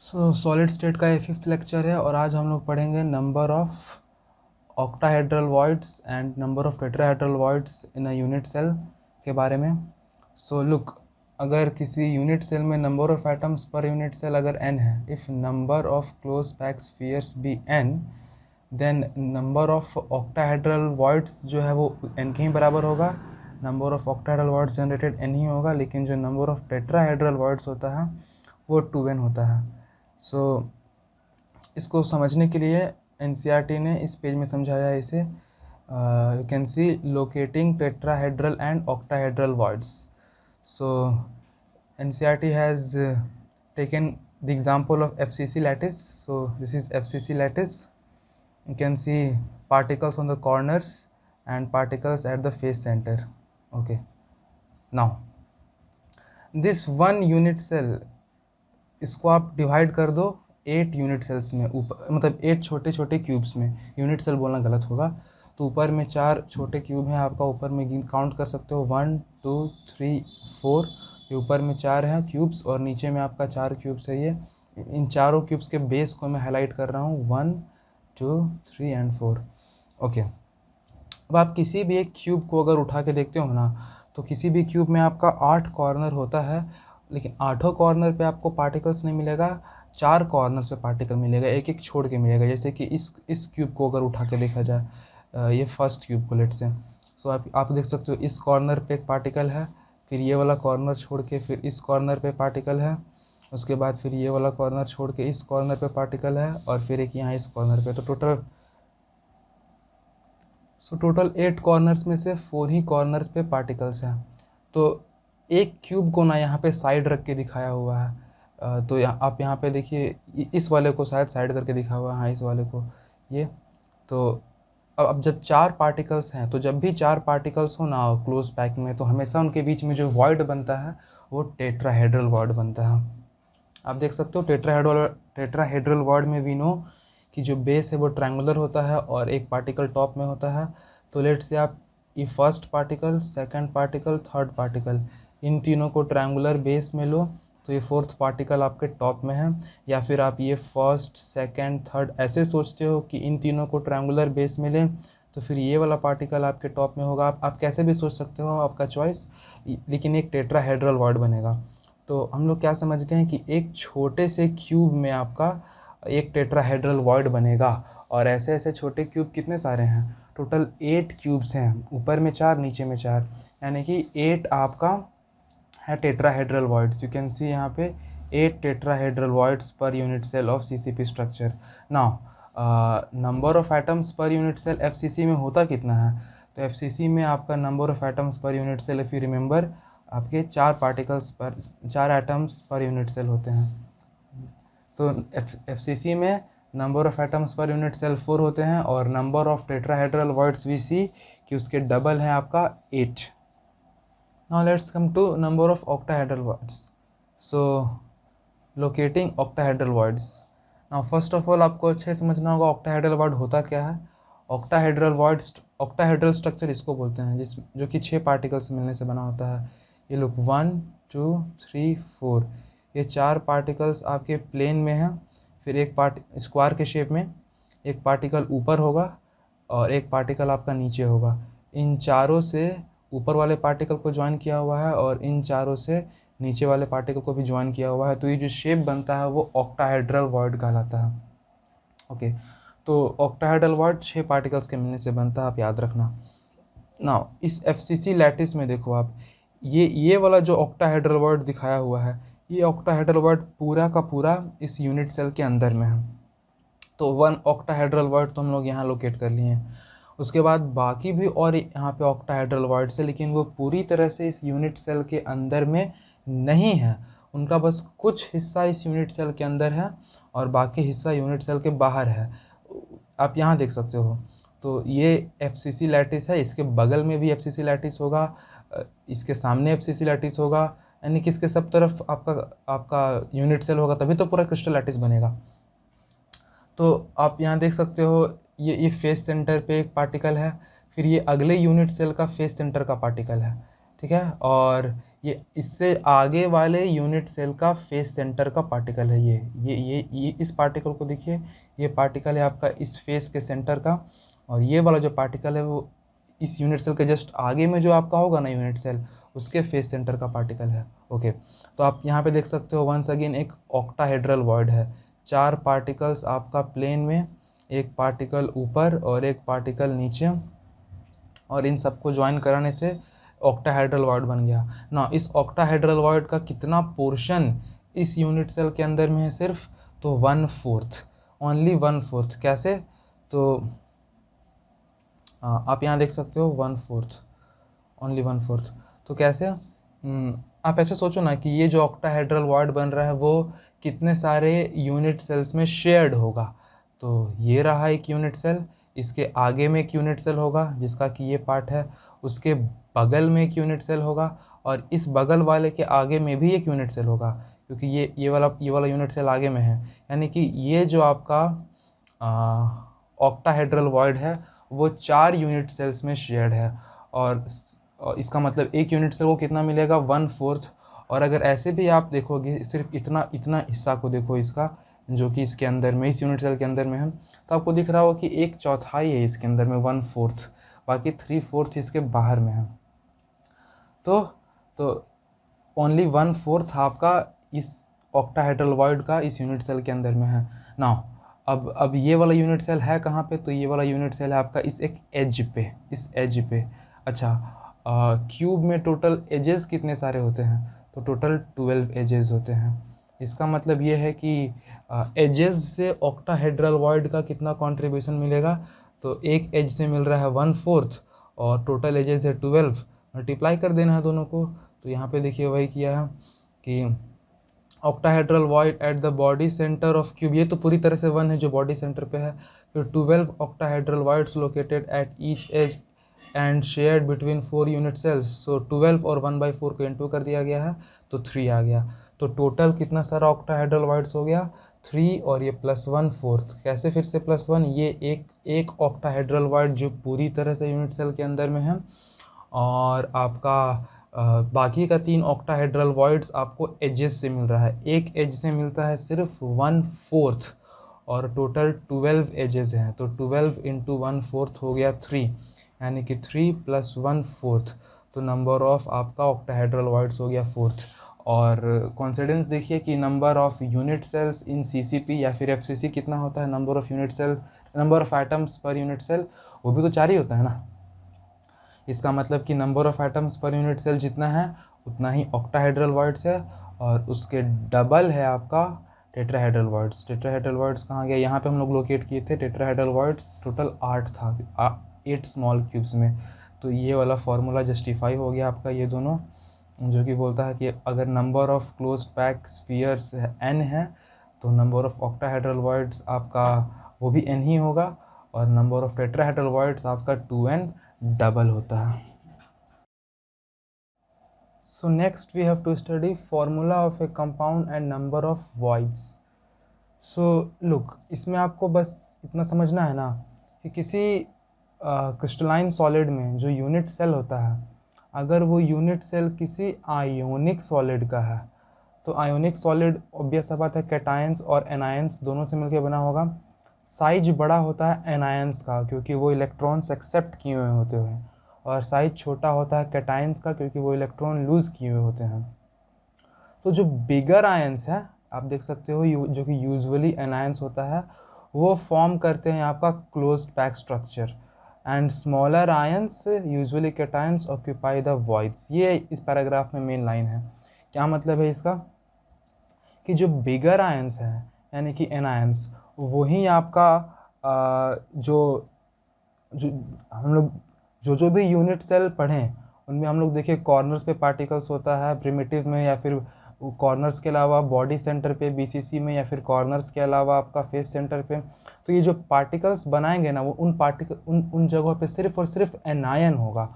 Solid state का ये 5th lecture है और आज हम लोग पढ़ेंगे number of octahedral voids and number of tetrahedral voids in a unit cell के बारे में। लुक, अगर किसी यूनिट सेल में number of atoms per unit cell अगर n है, if number of close pack spheres be n, then number of octahedral voids जो है वो n के ही बराबर होगा। Number of octahedral voids generated n ही होगा, लेकिन जो नंबर ऑफ टेट्राहेड्रल वॉइड्स होता है वो 2n होता है। इसको समझने के लिए एनसीईआरटी ने इस पेज में समझाया है इसे। You can C locating tetrahedral and octahedral voids. NCERT has taken the example of FCC lattice. So this is FCC lattice. You can see particles on the corners and particles at the face center. Okay, now this one unit cell, इसको आप divide कर दो 8 unit sales में, ऊपर मतलब 8 छोटे छोटे cubes में। यूनिट सेल बोलना गलत होगा। तो ऊपर में 4 छोटे क्यूब हैं आपका, ऊपर में काउंट कर सकते हो 1 2 3 4। ये ऊपर में 4 हैं क्यूब्स और नीचे में आपका 4 क्यूब्स है। ये इन चारों क्यूब्स के बेस को मैं हाईलाइट कर रहा हूँ 1 2 3 एंड 4। ओके, अब आप किसी भी एक क्यूब को अगर उठा के देखते हो ना, तो किसी भी क्यूब में आपका 8 कॉर्नर होता है, लेकिन 8 कॉर्नर पे आपको पार्टिकल्स नहीं मिलेगा, 4 कॉर्नर्स पे पार्टिकल मिलेगा, एक एक छोड़ के मिलेगा। जैसे कि इस क्यूब को अगर उठा के देखा जाए, ये फर्स्ट क्यूब को लेट से, सो आप देख सकते हो इस कॉर्नर पे एक पार्टिकल है, फिर ये वाला कॉर्नर छोड़ के फिर इस कॉर्नर पे पार्टिकल है, उसके बाद फिर ये वाला कॉर्नर छोड़ के इस कॉर्नर पे पार्टिकल है, और फिर एक यहाँ इस कॉर्नर पे। तो टोटल 8 कॉर्नर्स में से 4 ही कॉर्नर्स पे पार्टिकल्स हैं। तो एक क्यूब को ना यहाँ पे साइड रख के दिखाया हुआ है। तो आप यहाँ पे देखिए, इस वाले को शायद साइड करके दिखा हुआ है, हाँ इस वाले को ये। तो अब जब 4 पार्टिकल्स हैं, तो जब भी 4 पार्टिकल्स हो ना क्लोज पैक में, तो हमेशा उनके बीच में जो वॉइड बनता है वो टेट्राहेड्रल वॉइड बनता है। आप देख सकते हो टेट्राहेड्रल वॉइड में वी नो कि जो बेस है वो ट्रायंगुलर होता है और एक पार्टिकल टॉप में होता है। तो लेट से आप ये first particle, second particle, third particle, इन तीनों को ट्रायंगुलर बेस में लो, तो ये फोर्थ पार्टिकल आपके टॉप में है। या फिर आप ये फर्स्ट सेकंड थर्ड ऐसे सोचते हो कि इन तीनों को ट्रायंगुलर बेस में लें, तो फिर ये वाला पार्टिकल आपके टॉप में होगा। आप कैसे भी सोच सकते हो, आपका चॉइस, लेकिन एक टेट्राहेड्रल वॉइड बनेगा। तो हम लोग क्या समझ गए हैं कि एक छोटे से क्यूब में आपका एक टेट्राहेड्रल वॉइड बनेगा। और ऐसे ऐसे छोटे क्यूब कितने सारे हैं, टोटल 8 क्यूब्स हैं, ऊपर में 4 नीचे में 4, यानी कि 8 आपका है tetrahedral voids. You can see यहाँ पे 8 tetrahedral voids per unit cell of CCP structure. Now number of atoms per unit cell FCC में होता कितना है, तो एफसीसी में आपका number of atoms per unit cell, if you remember, आपके 4 एटम्स पर यूनिट सेल होते हैं। तो एफसीसी में number of atoms per unit cell 4 होते हैं, और number of tetrahedral voids we see कि उसके डबल है आपका 8। Now let's come to number of octahedral voids. So locating octahedral voids. Now first of all आपको अच्छे से समझना होगा octahedral void होता क्या है। octahedral structure इसको बोलते हैं जो कि 6 पार्टिकल्स मिलने से बना होता है। ये लोग 1 2 3 4, ये 4 पार्टिकल्स आपके प्लेन में हैं, फिर एक स्क्वायर के शेप में एक पार्टिकल ऊपर होगा और एक पार्टिकल आपका नीचे होगा। इन चारों से ऊपर वाले पार्टिकल को ज्वाइन किया हुआ है और इन चारों से नीचे वाले पार्टिकल को भी ज्वाइन किया हुआ है। तो ये जो शेप बनता है वो ऑक्टाहेड्रल वॉइड कहलाता है। ओके, तो ऑक्टाहेड्रल वॉइड 6 पार्टिकल्स के मिलने से बनता है, आप याद रखना। नाउ इस एफसीसी लैटिस में देखो आप, ये वाला जो ऑक्टाहेड्रल वॉइड दिखाया हुआ है, ये ऑक्टाहेड्रल वॉइड पूरा का पूरा इस यूनिट सेल के अंदर में है। तो 1 ऑक्टाहेड्रल वॉइड तो हम लोग यहाँ लोकेट कर लिए हैं। उसके बाद बाकी भी और यहाँ पे ऑक्टाहेड्रल वॉइड्स है, लेकिन वो पूरी तरह से इस यूनिट सेल के अंदर में नहीं है। उनका बस कुछ हिस्सा इस यूनिट सेल के अंदर है और बाकी हिस्सा यूनिट सेल के बाहर है। आप यहाँ देख सकते हो। तो ये एफसीसी लैटिस है, इसके बगल में भी एफसीसी लैटिस होगा, इसके सामने एफसीसी लैटिस होगा, यानी कि इसके सब तरफ आपका यूनिट सेल होगा, तभी तो पूरा क्रिस्टल लैटिस बनेगा। तो आप यहाँ देख सकते हो, ये फेस सेंटर पे एक पार्टिकल है, फिर ये अगले यूनिट सेल का फेस सेंटर का पार्टिकल है, ठीक है। और ये इससे आगे वाले यूनिट सेल का फेस सेंटर का पार्टिकल है ये इस पार्टिकल को देखिए, ये पार्टिकल है आपका इस फेस के सेंटर का, और ये वाला जो पार्टिकल है वो इस यूनिट सेल के जस्ट आगे में जो आपका होगा ना यूनिट सेल, उसके फेस सेंटर का पार्टिकल है। ओके, तो आप यहाँ पे देख सकते हो वंस अगेन एक ऑक्टाहेड्रल वॉइड है, 4 पार्टिकल्स आपका प्लेन में, एक पार्टिकल ऊपर और एक पार्टिकल नीचे, और इन सबको ज्वाइन कराने से ऑक्टाहेड्रल वॉइड बन गया ना। इस ऑक्टाहेड्रल वॉइड का कितना पोर्शन इस यूनिट सेल के अंदर में है सिर्फ, तो 1/4, ओनली 1/4। कैसे? तो आप यहाँ देख सकते हो 1/4, ओनली 1/4। तो कैसे? आप ऐसे सोचो ना कि ये जो ऑक्टाहेड्रल वॉइड बन रहा है वो कितने सारे यूनिट सेल्स में शेयर्ड होगा। तो ये रहा एक यूनिट सेल, इसके आगे में एक यूनिट सेल होगा जिसका कि ये पार्ट है, उसके बगल में एक यूनिट सेल होगा, और इस बगल वाले के आगे में भी एक यूनिट सेल होगा, क्योंकि ये वाला यूनिट सेल आगे में है। यानी कि ये जो आपका ऑक्टाहेड्रल वॉइड है वो 4 यूनिट सेल्स में शेयर्ड है, और इसका मतलब एक यूनिट सेल को कितना मिलेगा, 1/4। और अगर ऐसे भी आप देखोगे सिर्फ इतना इतना हिस्सा को देखो इसका, जो कि इसके अंदर में इस यूनिट सेल के अंदर में है, तो आपको दिख रहा हो कि 1/4 है इसके अंदर में, 1/4, बाकी 3/4 इसके बाहर में है। तो ओनली 1/4 आपका इस ऑक्टाहेड्रल वॉइड का इस यूनिट सेल के अंदर में है ना। अब ये वाला यूनिट सेल है कहाँ पे, तो ये वाला यूनिट सेल है आपका इस एक एज पे, इस एज पे। अच्छा, क्यूब में टोटल एजेस कितने सारे होते हैं, तो टोटल 12 एजेस होते हैं। इसका मतलब ये है कि एजेस से ऑक्टाहेड्रल वॉइड का कितना कंट्रीब्यूशन मिलेगा, तो एक एज से मिल रहा है 1/4 और टोटल एजेस है 12, मल्टीप्लाई कर देना है दोनों को। तो यहाँ पे देखिए वही किया है कि octahedral void at the body centre of cube, ये तो पूरी तरह से 1 है जो बॉडी सेंटर पे है। फिर 12 octahedral voids located at each edge and shared between 4 unit cells. So 12 और 1/4 को इंटू कर दिया गया है तो 3 आ गया। तो टोटल कितना सारा ऑक्टाहेड्रल वॉइड्स हो गया, 3, और ये +1/4। कैसे फिर से +1, ये एक ऑक्टाहेड्रल वॉइड जो पूरी तरह से यूनिट सेल के अंदर में है, और आपका बाकी का 3 ऑक्टाहेड्रल वॉइड्स आपको एजेस से मिल रहा है। एक एज से मिलता है सिर्फ 1/4, और टोटल 12 एजेस हैं, तो 12 × 1/4 हो गया 3, यानी कि 3 + 1/4, तो नंबर ऑफ आपका ऑक्टाहेड्रल वॉइड्स हो गया 4th। और कॉन्सिडेंस देखिए कि number of unit cells in CCP या फिर एफसीसी कितना होता है, number of unit cell, number of atoms per unit cell, वो भी तो 4 ही होता है ना। इसका मतलब कि number of atoms per unit cell जितना है उतना ही ऑक्टाहेड्रल वॉइड्स है, और उसके डबल है आपका टेट्राहेड्रल वॉइड्स। टेट्राहेड्रल वॉइड्स कहाँ गया, यहाँ पे हम लोग लोकेट किए थे। टेट्राहेड्रल वॉइड्स टोटल 8 था, 8 स्मॉल क्यूब्स में। तो ये वाला फार्मूला जस्टिफाई हो गया आपका, ये दोनों, जो कि बोलता है कि अगर number of closed pack spheres n है तो नंबर ऑफ ऑक्टाहेड्रल वॉइड्स आपका वो भी n ही होगा, और नंबर ऑफ टेट्राहेड्रल वॉइड्स आपका 2n डबल होता है। So next we have to study formula of a compound and number of voids. So look, इसमें आपको बस इतना समझना है ना कि किसी क्रिस्टलाइन सॉलिड में जो यूनिट सेल होता है, अगर वो यूनिट सेल किसी आयोनिक सॉलिड का है, तो आयोनिक सॉलिड ऑब्वियस सा बात है कैटायंस और एनायंस दोनों से मिलकर बना होगा। साइज बड़ा होता है एनायंस का क्योंकि वो इलेक्ट्रॉन्स एक्सेप्ट किए हुए होते हैं, और साइज छोटा होता है कैटायंस का क्योंकि वो इलेक्ट्रॉन लूज़ किए हुए होते हैं। तो जो बिगर आयंस है आप देख सकते हो, जो कि यूजुअली एनायंस होता है, वो फॉर्म करते हैं आपका closed pack structure, and smaller ions usually cations occupy the voids. ये इस पैराग्राफ में मेन लाइन है। क्या मतलब है इसका, कि जो बिगर आयंस है यानी कि एनायंस, वही आपका जो हम लोग जो भी यूनिट सेल पढ़ें उनमें हम लोग देखिए कॉर्नर्स पे पार्टिकल्स होता है प्रिमिटिव में, या फिर कॉर्नर्स के अलावा बॉडी सेंटर पे बीसीसी में, या फिर कॉर्नर्स के अलावा आपका फेस सेंटर पे। तो ये जो पार्टिकल्स बनाएंगे ना वो उन जगहों पे सिर्फ और सिर्फ एनायन होगा।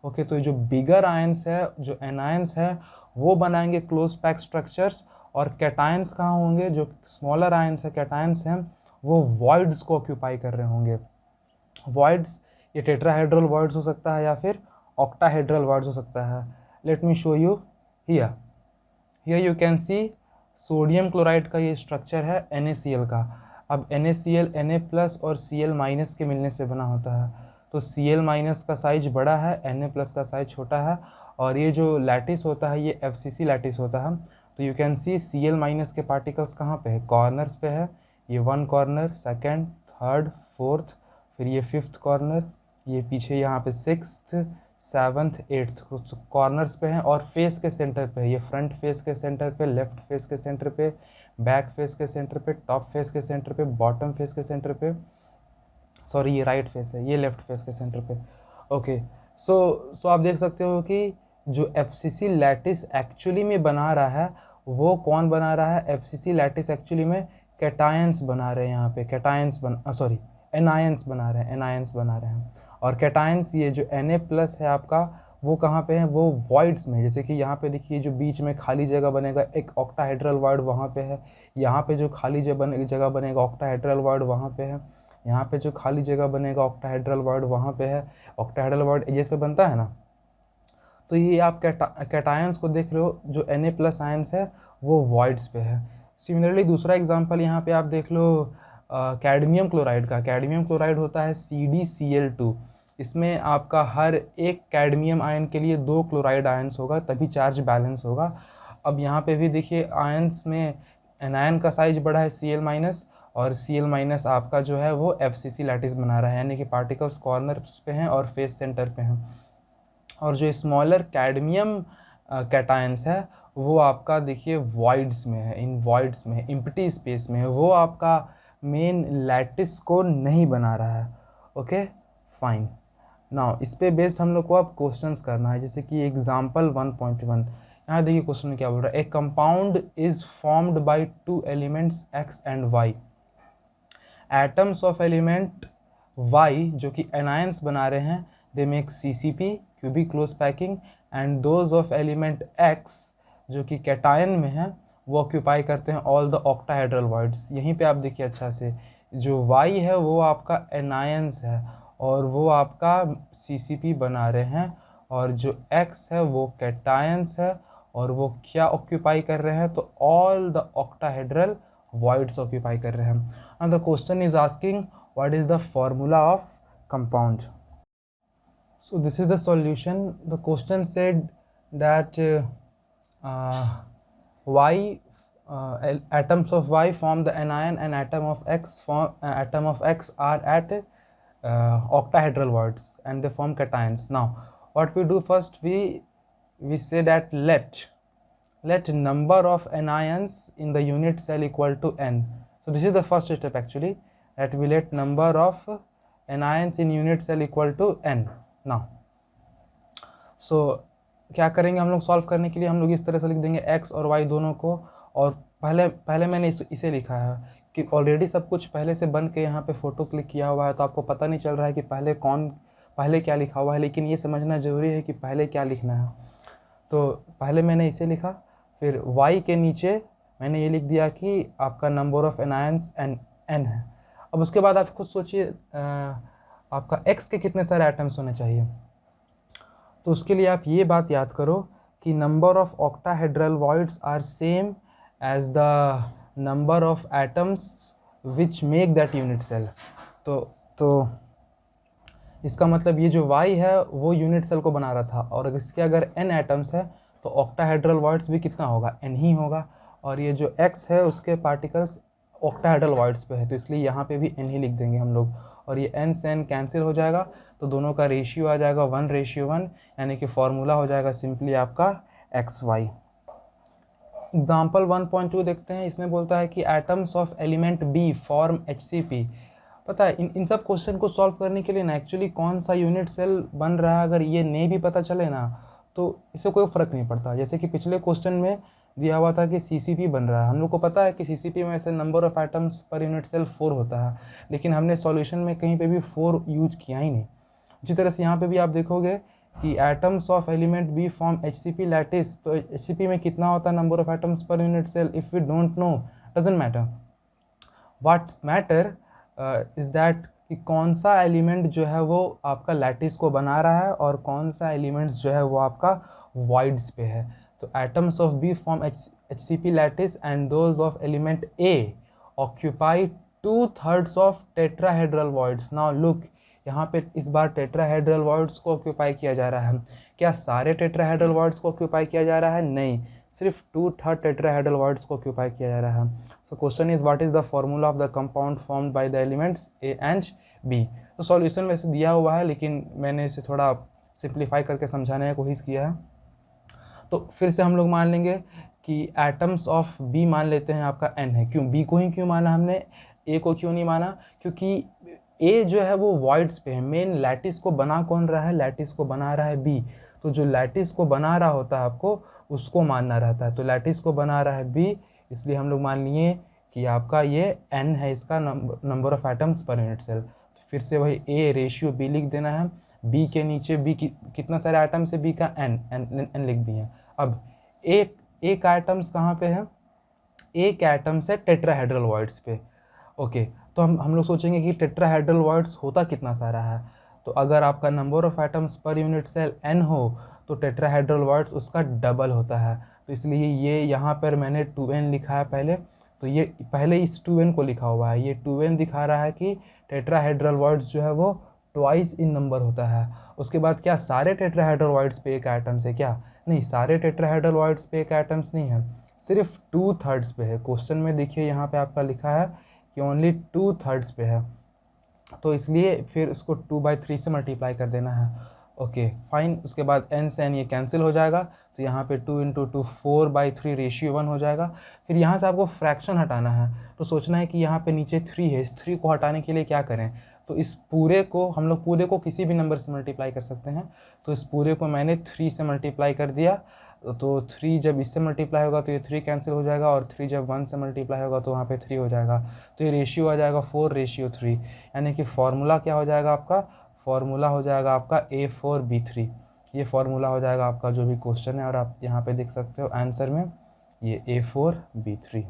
ओके, तो ये जो बिगर आयंस है, जो एनायंस है, वो बनाएंगे क्लोज पैक स्ट्रक्चर्स, और कैटायंस कहाँ होंगे, जो स्मॉलर आयंस है, कैटायंस हैं, वो वॉइड्स को ऑक्यूपाई कर रहे होंगे। वॉइड्स ये टेट्राहेड्रल वॉइड्स हो सकता है या फिर ऑक्टाहेड्रल वॉइड्स हो सकता है। Let me show you here you can see sodium chloride का ये स्ट्रक्चर है NaCl का। अब NaCl Na+ और Cl- के मिलने से बना होता है, तो Cl- का साइज बड़ा है, Na+ का साइज छोटा है, और ये जो लैटिस होता है ये FCC लैटिस होता है। तो यू कैन सी Cl- के पार्टिकल्स कहाँ पे है, कॉर्नर्स पे है। ये 1 कॉर्नर, सेकेंड, थर्ड, फोर्थ, फिर ये 5th कॉर्नर, ये पीछे यहाँ पे 6th, 7th, 8th कॉर्नर्स पे हैं, और फेस के सेंटर पे है। ये फ्रंट फेस के सेंटर पे, लेफ्ट फेस के सेंटर पे, बैक फेस के सेंटर पे, टॉप फेस के सेंटर पे, बॉटम फेस के सेंटर पे, सॉरी ये राइट फेस है, ये लेफ्ट फेस के सेंटर पे। ओके, सो आप देख सकते हो कि जो FCC लैटिस एक्चुअली में बना रहा है वो कौन बना रहा है, FCC लैटिस एक्चुअली में कैटायंस बना रहे हैं। यहाँ पे कैटायंस एनायंस बना रहे हैं, एनायंस बना रहे हैं। और कैटायंस ये जो Na+ है आपका, वो कहाँ पे है, वो वॉइड्स में। जैसे कि यहाँ पे देखिए जो बीच में खाली जगह बनेगा एक ऑक्टाहेड्रल वॉइड वहाँ पे है, यहाँ पे जो खाली जगह बनेगा ऑक्टाहेड्रल वॉइड वहाँ पे है, यहाँ पे जो खाली जगह बनेगा ऑक्टाहेड्रल वॉइड वहाँ पे है। ऑक्टाहेड्रल वॉइड एजेस पे बनता है ना। तो ये आप कैटायंस को देख रहे हो, जो Na+ आयंस है वो वॉइड्स पे है। सिमिलरली दूसरा एग्जांपल यहाँ पे आप देख लो कैडमियम क्लोराइड का। कैडमियम क्लोराइड होता है CdCl2। इसमें आपका हर एक कैडमियम आयन के लिए 2 क्लोराइड आयंस होगा, तभी चार्ज बैलेंस होगा। अब यहाँ पे भी देखिए आयंस में एनायन का साइज बड़ा है Cl-, और Cl- आपका जो है वो FCC लैटिस बना रहा है, यानी कि पार्टिकल्स कॉर्नर्स पे हैं और फेस सेंटर पे हैं। और जो स्मॉलर कैडमियम कैटायंस है वो आपका देखिए वॉइड्स में है, इन वॉइड्स में है, एम्प्टी स्पेस में है, वो आपका मेन लैटिस को नहीं बना रहा है। Okay fine. नाउ इस पे बेस्ड हम लोग को अब क्वेश्चंस करना है, जैसे कि एग्जांपल 1.1। यहाँ देखिए क्वेश्चन क्या बोल रहा है, ए compound is formed by 2 elements X and Y। Atoms of element Y जो कि एनायंस बना रहे हैं, they make CCP cubic close packing, and those of element X जो कि कैटायन में है वो ऑक्यूपाई करते हैं ऑल द ऑक्टाहेड्रल वॉइड्स। यहीं पे आप देखिए अच्छा से, जो Y है वो आपका एनायंस है और वो आपका CCP बना रहे हैं, और जो X है वो कैटायंस है और वो क्या ऑक्यूपाई कर रहे हैं, तो all the octahedral voids occupy कर रहे हैं। and the question is asking what is the formula of compound. So this is the solution. The question said that Y atoms of Y form the anion and atom of X are at octahedral voids and they form cations. Now what we do first, we say that let number of anions in the unit cell equal to n. So this is the first step actually, that we let number of anions in unit cell equal to n. Now so क्या करेंगे हम लोग solve करने के लिए, हम लोग इस तरह से लिख देंगे x और y दोनों को। और पहले मैंने इसे लिखा है कि ऑलरेडी सब कुछ पहले से बन के यहाँ पे फ़ोटो क्लिक किया हुआ है, तो आपको पता नहीं चल रहा है कि पहले क्या लिखा हुआ है, लेकिन ये समझना ज़रूरी है कि पहले क्या लिखना है। तो पहले मैंने इसे लिखा, फिर y के नीचे मैंने ये लिख दिया कि आपका नंबर ऑफ एनायंस n है। अब उसके बाद आप खुद सोचिए आपका x के कितने सारे एटम्स होने चाहिए। तो उसके लिए आप ये बात याद करो कि number of octahedral voids are same as the number of atoms which make that unit cell. तो इसका मतलब ये जो y है वो यूनिट सेल को बना रहा था, और इसके अगर n एटम्स है तो ऑक्टाहेड्रल वॉइड्स भी कितना होगा, n ही होगा। और ये जो x है उसके पार्टिकल्स ऑक्टाहेड्रल वॉइड्स पे है, तो इसलिए यहाँ पे भी n ही लिख देंगे हम लोग, और ये n से n कैंसिल हो जाएगा, तो दोनों का रेशियो आ जाएगा 1:1, यानी कि फॉर्मूला हो जाएगा सिंपली आपका XY। एग्जाम्पल 1.2 देखते हैं। इसमें बोलता है कि atoms of element B form HCP। पता है इन सब क्वेश्चन को सॉल्व करने के लिए ना एक्चुअली कौन सा यूनिट सेल बन रहा है, अगर ये नहीं भी पता चले ना तो इससे कोई फ़र्क नहीं पड़ता। जैसे कि पिछले क्वेश्चन में दिया हुआ था कि CCP बन रहा है, हम लोग को पता है कि CCP में ऐसे number of atoms per unit cell 4 होता है, लेकिन हमने सॉल्यूशन में कहीं पे भी 4 यूज किया ही नहीं। इसी तरह से यहाँ पे भी आप देखोगे कि atoms of element B form HCP lattice, तो HCP में कितना होता है number of atoms per unit cell, if we don't know doesn't matter. What's matter is that कि कौन सा एलिमेंट जो है वो आपका लैटिस को बना रहा है और कौन सा एलिमेंट्स जो है वो आपका वॉइड्स पे है। तो atoms of B form HCP lattice and those of element A occupy 2/3 of tetrahedral voids. Now look, यहाँ पे इस बार टेट्राहेड्रल वॉइड्स को ऑक्यूपाई किया जा रहा है। क्या सारे टेट्राहेड्रल वॉइड्स को ऑक्यूपाई किया जा रहा है? नहीं, सिर्फ 2/3 टेट्राहेड्रल वॉइड्स को ऑक्यूपाई किया जा रहा है। So question is what is the formula of the compound formed by the elements A and B. तो सॉल्यूशन वैसे दिया हुआ है, लेकिन मैंने इसे थोड़ा सिंप्लीफाई करके समझाने की कोशिश किया है। तो फिर से हम लोग मान लेंगे कि एटम्स ऑफ बी मान लेते हैं आपका n है। क्यों बी को ही क्यों माना हमने, ए को क्यों नहीं माना? क्योंकि ए जो है वो वॉइड्स पे है। मेन लैटिस को बना कौन रहा है? लैटिस को बना रहा है बी। तो जो लैटिस को बना रहा होता है आपको उसको मानना रहता है। तो लैटिस को बना रहा है बी, इसलिए हम लोग मान लिए कि आपका ये n है, इसका number of atoms per unit cell. तो फिर से वही ए रेशियो बी लिख देना है। बी के नीचे बी कितना सारे आइटम्स है? बी का n लिख दिए। अब एक आइटम्स कहाँ पे है? एक एटम्स है टेट्राहेड्रल वॉइड्स पे। ओके, तो हम लोग सोचेंगे कि टेट्राहेड्रल वॉइड्स होता कितना सारा है। तो अगर आपका number of atoms per unit cell n हो तो टेट्राहेड्रल वॉइड्स उसका डबल होता है। तो इसलिए ये यहाँ पर मैंने 2n लिखा है पहले। तो ये पहले इस 2n को लिखा हुआ है। ये 2n दिखा रहा है कि टेट्राहेड्रल वॉइड्स जो है वो ट्वाइस इन नंबर होता है। उसके बाद क्या सारे टेट्राहेड्रल वॉइड्स पे एक एटम्स है क्या? नहीं, सारे टेट्राहेड्रल वॉइड्स पे एक एटम्स नहीं है, सिर्फ 2/3 पे है। क्वेश्चन में देखिए यहाँ पे आपका लिखा है कि ओनली 2/3 पे है। तो इसलिए फिर उसको 2/3 से मल्टीप्लाई कर देना है। Okay fine. उसके बाद n से n ये कैंसिल हो जाएगा। तो यहाँ पे 2 × 2 4/3 रेशियो 1 हो जाएगा। फिर यहाँ से आपको फ्रैक्शन हटाना है। तो सोचना है कि यहाँ पे नीचे 3 है, इस 3 को हटाने के लिए क्या करें? तो इस पूरे को हम लोग पूरे को किसी भी नंबर से मल्टीप्लाई कर सकते हैं। तो इस पूरे को मैंने 3 से मल्टीप्लाई कर दिया। तो 3 जब इससे मल्टीप्लाई होगा तो ये 3 कैंसिल हो जाएगा, और 3 जब 1 से मल्टीप्लाई होगा तो वहाँ पे 3 हो जाएगा। तो ये रेशियो आ जाएगा 4:3, यानी कि फार्मूला क्या हो जाएगा आपका? फार्मूला हो जाएगा आपका A4B3। ये फार्मूला हो जाएगा आपका जो भी क्वेश्चन है, और आप यहाँ पे देख सकते हो आंसर में ये A4B3।